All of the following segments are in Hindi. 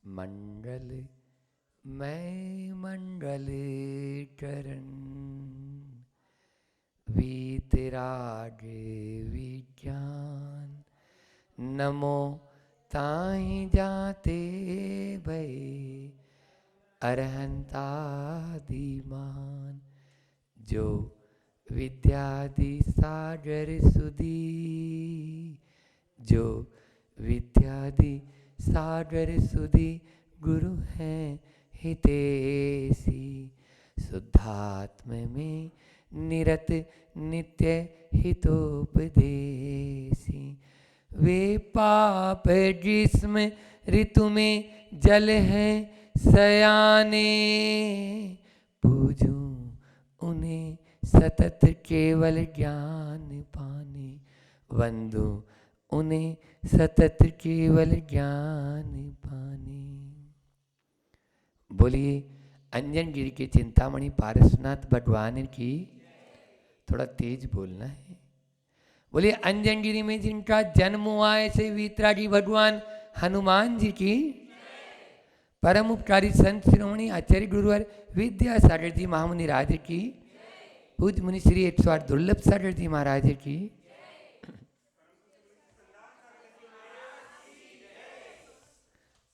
मंडल मैं मंडल चरण वीतराग विज्ञान नमो ताहि जाते भय अरहंतादिमान जो विद्यादि सागर सुधी जो विद्यादि सागर सुधी गुरु हैं हितेशी शुद्धात्म में निरत नित्य हितोपदेशी वे पाप जिस्म ऋतु में जल हैं सयाने पूजूं उन्हें सतत केवल ज्ञान पाने वंदू उन्हें सतत केवल ज्ञान पाने। बोलिए अंजन गिरी के चिंतामणि पारसनाथ भगवान की। थोड़ा तेज बोलना है। बोलिए अंजन गिरी में जिनका जन्म हुआ ऐसे वीतरागी भगवान हनुमान जी की। परम उपकारी संत शिरोमणि आचार्य गुरुवर विद्यासागर जी महामुनि राज की। पूज्य मुनि श्री 108 दुर्लभ सागर जी महाराज की।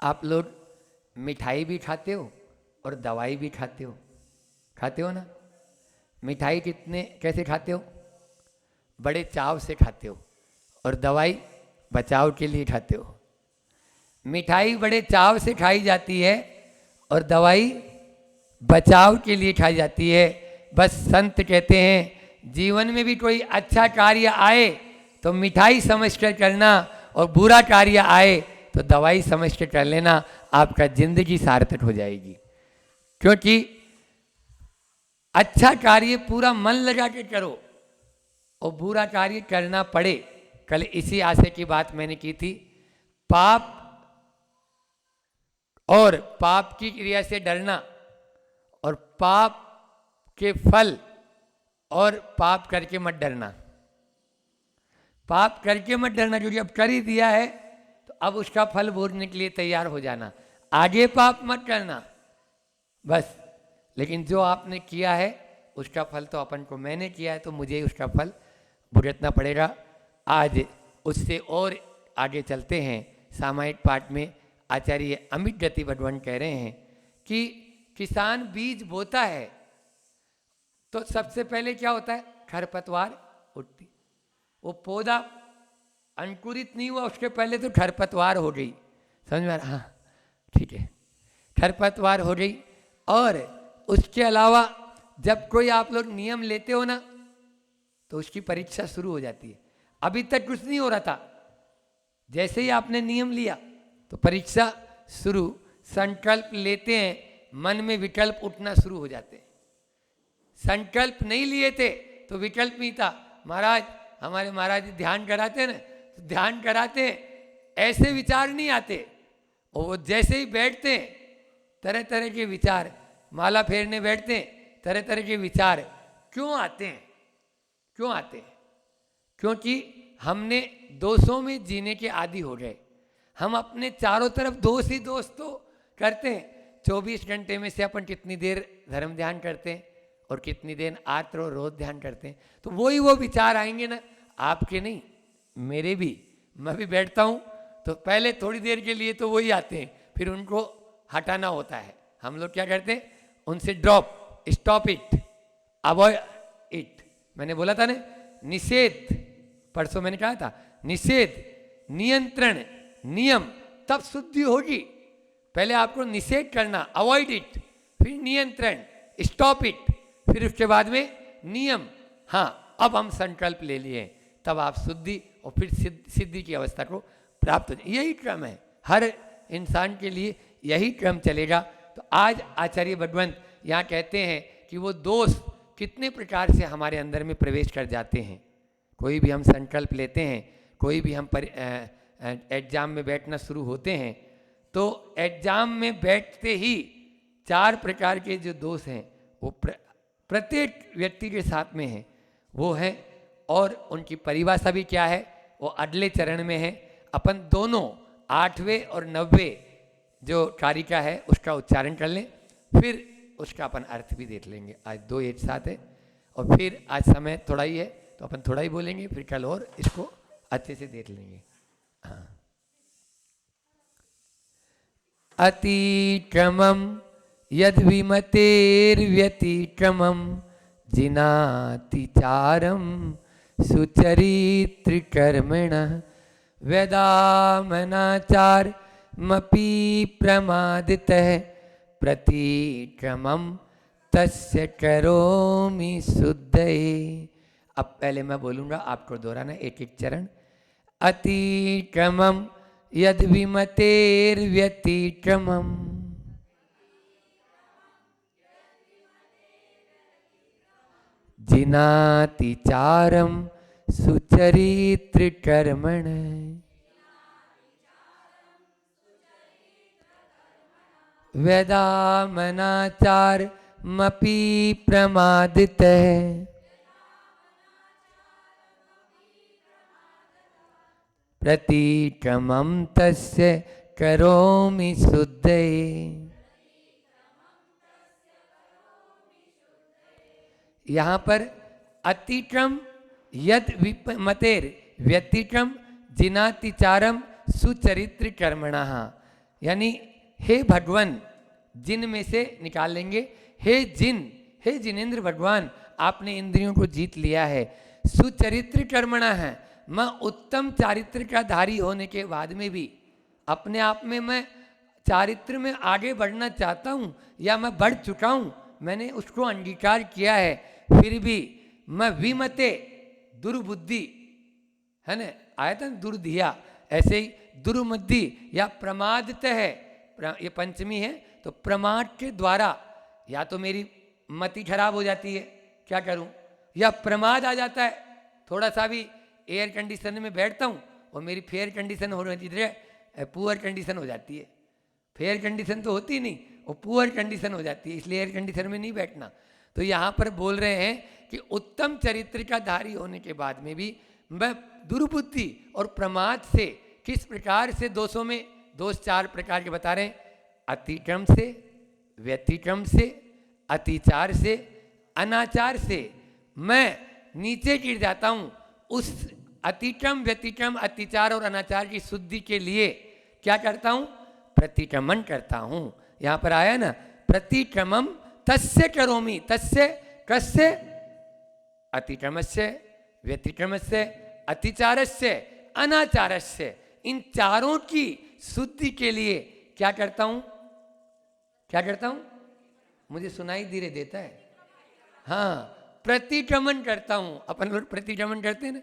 आप लोग मिठाई भी खाते हो और दवाई भी खाते हो ना। मिठाई कैसे खाते हो? बड़े चाव से खाते हो और दवाई बचाव के लिए खाते हो। मिठाई बड़े चाव से खाई जाती है और दवाई बचाव के लिए खाई जाती है। बस संत कहते हैं जीवन में भी कोई अच्छा कार्य आए तो मिठाई समझकर करना और बुरा कार्य आए तो दवाई समझकर कर लेना, आपका जिंदगी सार्थक हो जाएगी। क्योंकि अच्छा कार्य पूरा मन लगा के करो और बुरा कार्य करना पड़े। कल इसी आशय की बात मैंने की थी। पाप और पाप की क्रिया से डरना और पाप के फल और पाप करके मत डरना। पाप करके मत डरना, क्योंकि अब कर ही दिया है तो अब उसका फल भोगने के लिए तैयार हो जाना। आगे पाप मत करना बस, लेकिन जो आपने किया है उसका फल तो अपन को, मैंने किया है तो मुझे ही उसका फल भुगतना पड़ेगा। आज उससे और आगे चलते हैं। सामायिक पाठ में आचार्य अमित गति भगवान कह रहे हैं कि किसान बीज बोता है तो सबसे पहले क्या होता है? खरपतवार उठती। वो पौधा अंकुरित नहीं हुआ उसके पहले तो खरपतवार हो गई। समझ में आ रहा? हाँ ठीक है, खरपतवार हो गई। और उसके अलावा जब कोई आप लोग नियम लेते हो ना तो उसकी परीक्षा शुरू हो जाती है। अभी तक कुछ नहीं हो रहा था, जैसे ही आपने नियम लिया तो परीक्षा शुरू। संकल्प लेते हैं, मन में विकल्प उठना शुरू हो जाते हैं। संकल्प नहीं लिए थे तो विकल्प नहीं था। महाराज, हमारे महाराज ध्यान कराते हैं ना, तो ध्यान कराते हैं ऐसे विचार नहीं आते, और वो जैसे ही बैठते हैं तरह तरह के विचार, माला फेरने बैठते हैं तरह तरह के विचार। क्यों आते हैं? क्यों आते हैं? क्योंकि हमने दोषों में जीने के आदी हो गए। हम अपने चारों तरफ दोष ही दोष तो करते हैं। 24 घंटे में से अपन कितनी देर धर्म ध्यान करते हैं और कितनी देर आत्र और रोज ध्यान करते हैं। तो वही वो विचार आएंगे ना, आपके नहीं मेरे भी। मैं भी बैठता हूँ तो पहले थोड़ी देर के लिए तो वही आते हैं, फिर उनको हटाना होता है। हम लोग क्या करते हैं? उनसे drop, stop it, avoid it. मैंने बोला था ना निषेध, परसों मैंने कहा था निषेध, नियंत्रण, नियम, तब शुद्धि होगी। पहले आपको निषेध करना, अवॉइड इट, फिर नियंत्रण, स्टॉप इट, फिर उसके बाद में नियम। हाँ, अब हम संकल्प ले लिए, तब आप शुद्धि और फिर सिद्धि की अवस्था को प्राप्त हो जाए। यही क्रम है, हर इंसान के लिए यही क्रम चलेगा। तो आज आचार्य भगवंत यहाँ कहते हैं कि वो दोष कितने प्रकार से हमारे अंदर में प्रवेश कर जाते हैं। कोई भी हम संकल्प लेते हैं, कोई भी हम एग्जाम में बैठना शुरू होते हैं, तो एग्जाम में बैठते ही 4 प्रकार के जो दोष हैं वो प्रत्येक व्यक्ति के साथ में हैं, वो है। और उनकी परिभाषा भी क्या है वो अगले चरण में है। अपन दोनों 8वें और 90वें जो कारिका है उसका उच्चारण कर लें, फिर उसका अपन अर्थ भी देख लेंगे। आज 2 एक साथ है और फिर आज समय थोड़ा ही है तो अपन थोड़ा ही बोलेंगे, फिर कल और इसको अच्छे से देख लेंगे। हाँ। अतिक्रमं यद्विमतेर्व्यतिक्रमं जिनातिचारं सुचरित्रकर्मणः वेदामनाचारमपि प्रमादितः प्रतिक्रमं तस्य करोमि शुद्धये। अब पहले मैं बोलूँगा, आपको दोहराना एक एक चरण। अतिक्रमं यद्विमतेर्व्यतिक्रमं जिनातिचारं सुचरित्रकर्मणः वेदामनाचारमपि प्रमादितः प्रतिक्रमं तस्य करोमि शुद्धये। यहाँ पर अतिक्रम यद विमतेर व्यतिक्रम जिनातिचारम सुचरित्र कर्मणः, यानी हे भगवान, जिन में से निकाल लेंगे, हे जिनेन्द्र भगवान, आपने इंद्रियों को जीत लिया है। सुचरित्र कर्मणः है, मैं उत्तम चारित्र का धारी होने के बाद में भी अपने आप में मैं चारित्र में आगे बढ़ना चाहता हूँ या मैं बढ़ चुका हूँ, मैंने उसको अंगीकार किया है, फिर भी मैं विमते दुर्बुद्धि है ना, आया था दुर्धिया, ऐसे ही दुर्मद्धि या प्रमादत है, ये पंचमी है, तो प्रमाद के द्वारा या तो मेरी मति खराब हो जाती है, क्या करूं, या प्रमाद आ जाता है, थोड़ा सा भी एयर कंडीशन में बैठता हूं और मेरी फेयर कंडीशन हो रही है, पुअर कंडीशन हो जाती है। फेयर कंडीशन तो होती नहीं, वो पुअर कंडीशन हो जाती है, इसलिए एयर कंडीशन में नहीं बैठना। तो यहाँ पर बोल रहे हैं कि उत्तम चरित्र का धारी होने के बाद में भी मैं दुर्बुद्धि और प्रमाद से, किस प्रकार से दोषों में, दोष 4 प्रकार के बता रहे हैं, अतिक्रम से, व्यतिक्रम से, अतिचार से, अनाचार से मैं नीचे गिर जाता हूँ। उस अतिक्रम, व्यतिक्रम, अतिचार और अनाचार की शुद्धि के लिए क्या करता हूँ, प्रतिक्रमण करता हूँ। यहाँ पर आया ना, प्रतिक्रमम तस्य करोमि, तस्य कस्य, अतिक्रमस्य, व्यतिक्रमस्य, अतिचारस्य, अनाचारस्य, इन चारों की शुद्धि के लिए क्या करता हूं, क्या करता हूं, मुझे सुनाई धीरे देता है, हाँ, प्रतिक्रमण करता हूं। अपन लोग प्रतिक्रमण करते हैं ना।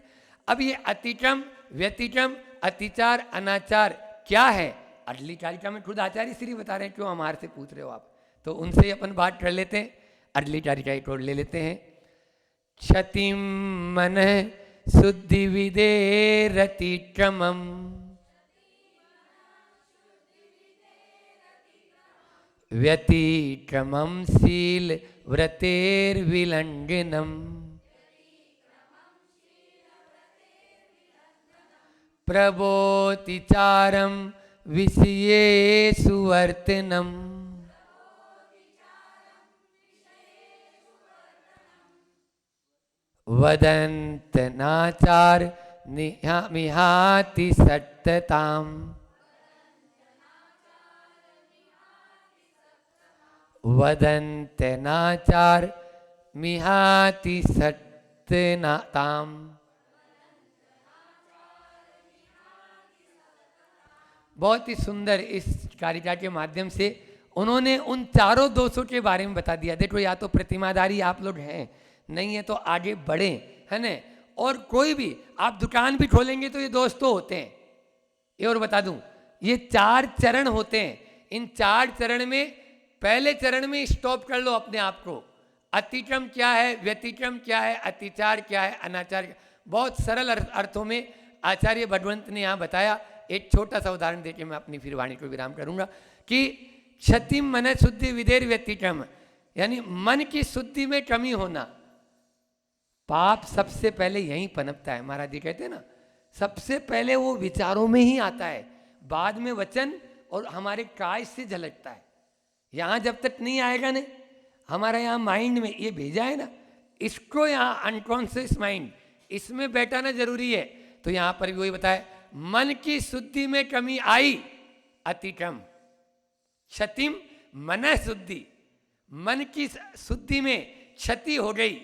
अब ये अतिक्रम, व्यतिक्रम, अतिचार, अनाचार क्या है, अगली कारिका में खुद आचार्य श्री बता रहे हैं, क्यों हमारे से पूछ रहे हो आप, तो उनसे अपन बात कर लेते हैं। अगली कारिका एक और ले लेते हैं। क्षतिम मन शुद्धि विदेरतिक्रमम व्यतिक्रमं शील व्रतेर्विलंघनम् प्रबोधिचारं विषयेषु वर्तनम् वदन्तनाचार मिहाति सत्तताम् वदन्तनाचार मिहाति सत्तताम्। बहुत ही सुंदर इस कारिका के माध्यम से उन्होंने उन चारों दोषों के बारे में बता दिया। देखो, या तो प्रतिमाधारी आप लोग हैं, नहीं है तो आगे बढ़े, है ना। और कोई भी आप दुकान भी खोलेंगे तो ये दोष तो होते हैं। ये और बता दूं, ये 4 चरण होते हैं। इन 4 चरण में पहले चरण में स्टॉप कर लो अपने आप को। अतिक्रम क्या है, व्यतिक्रम क्या है, अतिचार क्या है, अनाचार क्या, बहुत सरल अर्थों में आचार्य भगवंत ने यहाँ बताया। एक छोटा सा उदाहरण देके मैं अपनी फिर वाणी को विराम करूंगा कि क्षतिम मन शुद्धि विदेर व्यतिक्रम, यानी मन की शुद्धि में कमी होना। पाप सबसे पहले यहीं पनपता है, महाराज जी कहते हैं ना, सबसे पहले वो विचारों में ही आता है, बाद में वचन, और हमारे काज से झलकता है। यहाँ जब तक नहीं आएगा ना, हमारा यहाँ माइंड में ये भेजा है ना, इसको यहाँ अनकॉन्शियस माइंड, इसमें बैठाना जरूरी है। तो यहाँ पर भी वही बताया, मन की शुद्धि में कमी आई अतिक्रम क्षतिम मन शुद्धि, मन की शुद्धि में क्षति हो गई,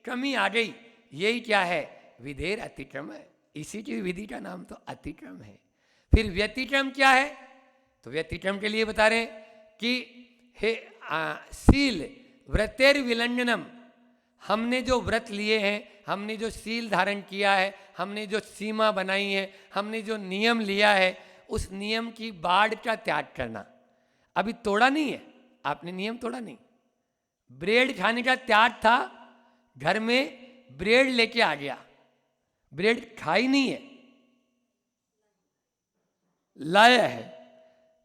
कमी आ गई, यही क्या है, विधेर अतिक्रम है। इसी की विधि का नाम तो अतिक्रम है। फिर व्यतिक्रम क्या है, तो व्यतिक्रम के लिए बता रहे हैं कि हे सील व्रतेर विलंघनम, हमने जो व्रत लिए हैं, हमने जो सील धारण किया है, हमने जो सीमा बनाई है, हमने जो नियम लिया है, उस नियम की बाढ़ का त्याग करना। अभी तोड़ा नहीं है आपने, नियम तोड़ा नहीं। ब्रेड खाने का त्याग था, घर में ब्रेड लेके आ गया, ब्रेड खाई नहीं है, लाया है।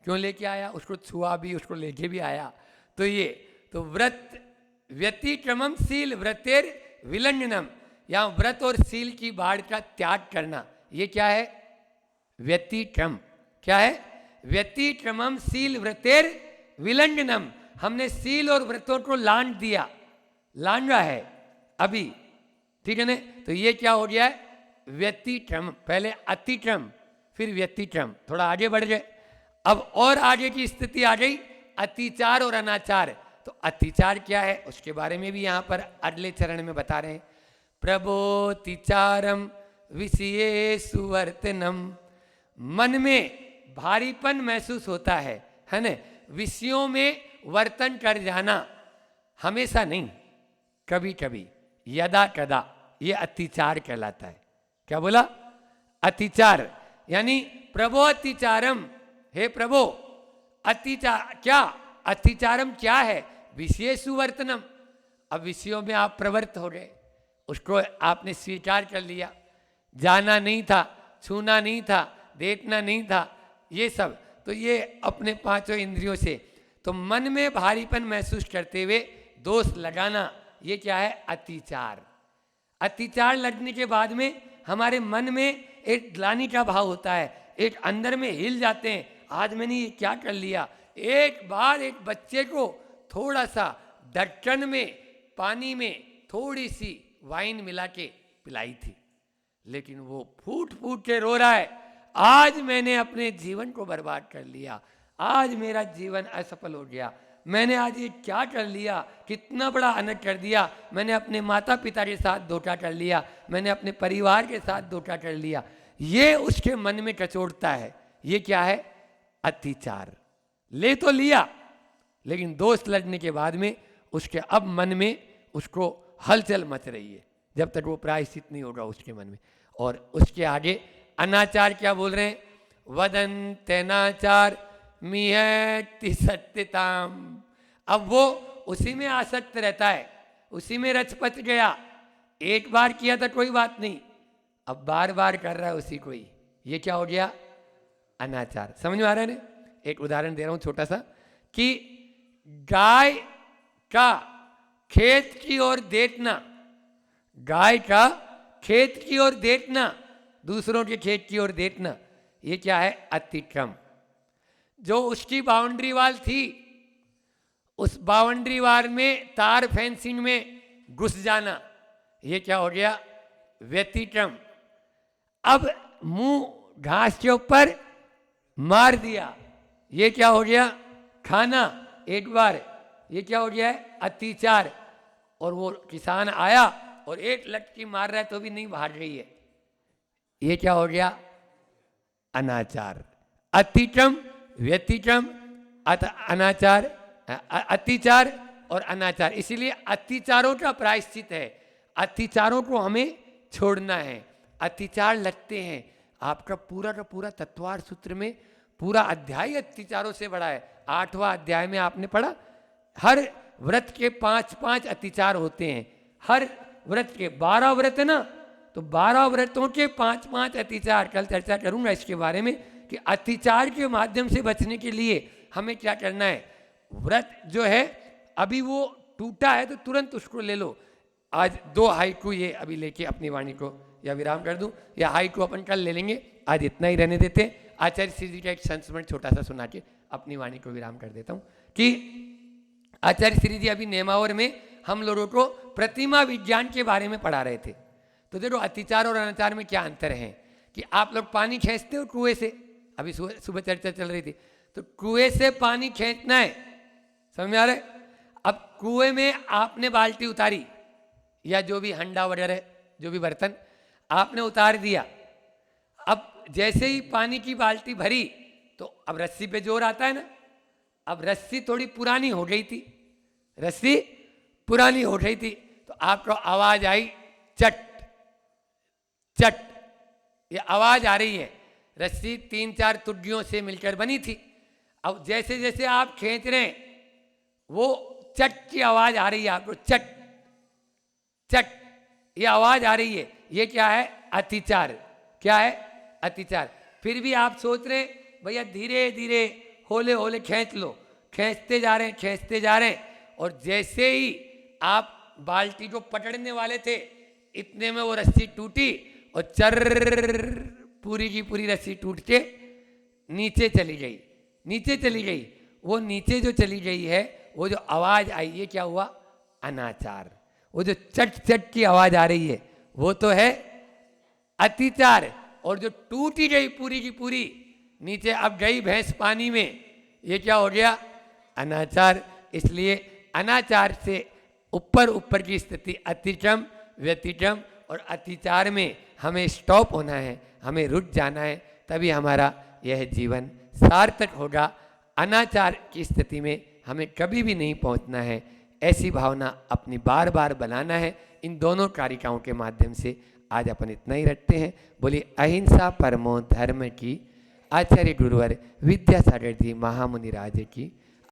क्यों लेके आया, उसको छुआ भी, उसको लेके भी आया। तो ये तो व्रत व्यतिक्रमम सील व्रतेर विलंघनम, यहाँ व्रत और सील की बाढ़ का त्याग करना, ये क्या है, व्यतिक्रम। क्या है, व्यतिक्रमम सील व्रतेर विलंघनम, हमने सील और व्रतों को लांघ दिया, लांघा है अभी, ठीक है ना। तो ये क्या हो गया है, व्यतिक्रम। पहले अतिक्रम, फिर व्यतिक्रम, थोड़ा आगे बढ़ गए। अब और आगे की स्थिति आ गई अतिचार और अनाचार। तो अतिचार क्या है, उसके बारे में भी यहाँ पर अगले चरण में बता रहे हैं। प्रबोतिचारम विषये सुवर्तनम, मन में भारीपन महसूस होता है ना, विषयों में वर्तन कर जाना, हमेशा नहीं, कभी कभी, यदा कदा, ये अतिचार कहलाता है। क्या बोला, अतिचार। यानी प्रभो अतिचारम, हे प्रभो अतिचार, क्या अतिचारम क्या है, विषय सुवर्तनम। अब विषयों में आप प्रवृत्त हो गए, उसको आपने स्वीकार कर लिया, जाना नहीं था, छूना नहीं था, देखना नहीं था, ये सब। तो ये अपने पांचों इंद्रियों से, तो मन में भारीपन महसूस करते हुए दोष लगाना, ये क्या है, अतिचार। अतिचार लगने के बाद में हमारे मन में एक ग्लानि का भाव होता है, एक अंदर में हिल जाते हैं, आज मैंने ये क्या कर लिया। एक बार एक बच्चे को थोड़ा सा ढक्कन में पानी में थोड़ी सी वाइन मिला के पिलाई थी, लेकिन वो फूट फूट के रो रहा है, आज मैंने अपने जीवन को बर्बाद कर लिया, आज मेरा जीवन असफल हो गया, मैंने आज ये क्या कर लिया, कितना बड़ा अनर्थ कर दिया, मैंने अपने माता पिता के साथ धोखा कर लिया, मैंने अपने परिवार के साथ धोखा कर लिया। ये उसके मन में कचोटता है, ये क्या है, अतिचार। ले तो लिया, लेकिन दोष लगने के बाद में उसके अब मन में उसको हलचल मच रही है, जब तक वो प्रायश्चित नहीं होगा उसके मन में। और उसके आगे अनाचार क्या बोल रहे हैं, वदंतेनाचार मिहति सत्यताम। अब वो उसी में आसक्त रहता है, उसी में रचपच गया, एक बार किया था कोई बात नहीं, अब बार बार कर रहा है उसी को ही, ये क्या हो गया, अनाचार। समझ में आ रहा है ना। एक उदाहरण दे रहा हूं छोटा सा, कि गाय का खेत की ओर देखना, गाय का खेत की ओर देखना, दूसरों के खेत की ओर देखना, ये क्या है, अतिक्रम। जो उसकी बाउंड्री वाल थी, उस बाउंड्री वाल में तार फेंसिंग में घुस जाना, ये क्या हो गया, व्यतिक्रम। अब मुंह घास के ऊपर मार दिया, ये क्या हो गया, खाना एक बार, ये क्या हो गया है, अतिचार। और वो किसान आया और एक लटकी मार रहा है तो भी नहीं भाग रही है, ये क्या हो गया, अनाचार। अतिक्रम, व्यतिक्रम, अनाचार, अतिचार और अनाचार। इसीलिए अतिचारों का प्रायश्चित है, अतिचारों को हमें छोड़ना है। अतिचार लगते हैं, आपका पूरा का पूरा तत्वार सूत्र में पूरा अध्याय अतिचारों से बड़ा है। 8वां अध्याय में आपने पढ़ा, हर व्रत के 5-5 अतिचार होते हैं, हर व्रत के 12 व्रत है ना, तो 12 व्रतों के 5-5 अतिचार। कल चर्चा करूंगा इसके बारे में कि अतिचार के माध्यम से बचने के लिए हमें क्या करना है। व्रत जो है अभी वो टूटा है तो तुरंत उसको ले लो। आज 2 हाइकू ये अभी लेके अपनी वाणी को या विराम कर दूं, या हाइकू अपन कल ले लेंगे, आज इतना ही रहने देते। आचार्य श्री जी का एक संस्मरण छोटा सा सुना के अपनी वाणी को विराम कर देता हूँ कि आचार्य श्री जी अभी नेमावर में हम लोगों को प्रतिमा विज्ञान के बारे में पढ़ा रहे थे। तो देखो अतिचार और अनाचार में क्या अंतर है कि आप लोग पानी खींचते हो कुएं से, अभी सुबह चर्चा चल रही थी, तो कुएं से पानी खींचना है, समझ में आ रहा है? अब कुएं में आपने बाल्टी उतारी या जो भी हंडा वगैरह जो भी बर्तन आपने उतार दिया, अब जैसे ही पानी की बाल्टी भरी तो अब रस्सी पे जोर आता है ना। अब रस्सी थोड़ी पुरानी हो गई थी, रस्सी पुरानी हो गई थी, तो आपको आवाज आई चट चट, ये आवाज आ रही है। रस्सी 3-4 तुड्डियों से मिलकर बनी थी। अब जैसे जैसे आप खींच रहे हैं वो चट की आवाज आ रही है आपको, चट चट ये आवाज आ रही है। ये क्या है? अतिचार। क्या है? अतिचार। फिर भी आप सोच रहे हैं भैया धीरे धीरे होले होले खींच लो, खींचते जा रहे हैं, खींचते जा रहे हैं, और जैसे ही आप बाल्टी को पकड़ने वाले थे इतने में वो रस्सी टूटी और चर पूरी की पूरी रस्सी टूट के नीचे चली गई, नीचे चली गई। वो नीचे जो चली गई है, वो जो आवाज आई है क्या हुआ? अनाचार। वो जो चट चट की आवाज आ रही है वो तो है अतिचार, और जो टूटी गई पूरी की पूरी नीचे अब गई भैंस पानी में, ये क्या हो गया? अनाचार। इसलिए अनाचार से ऊपर ऊपर की स्थिति अतिक्रम, व्यतिक्रम और अतिचार में हमें स्टॉप होना है, हमें रुक जाना है, तभी हमारा यह जीवन सार्थक होगा। अनाचार की स्थिति में हमें कभी भी नहीं पहुंचना है। ऐसी भावना अपनी बार बार बनाना है। इन दोनों कारिकाओं के माध्यम से आज अपन इतना ही रखते हैं। बोलिए अहिंसा परमो धर्म की। आचार्य गुरुवर विद्यासागर जी महामुनि राज की।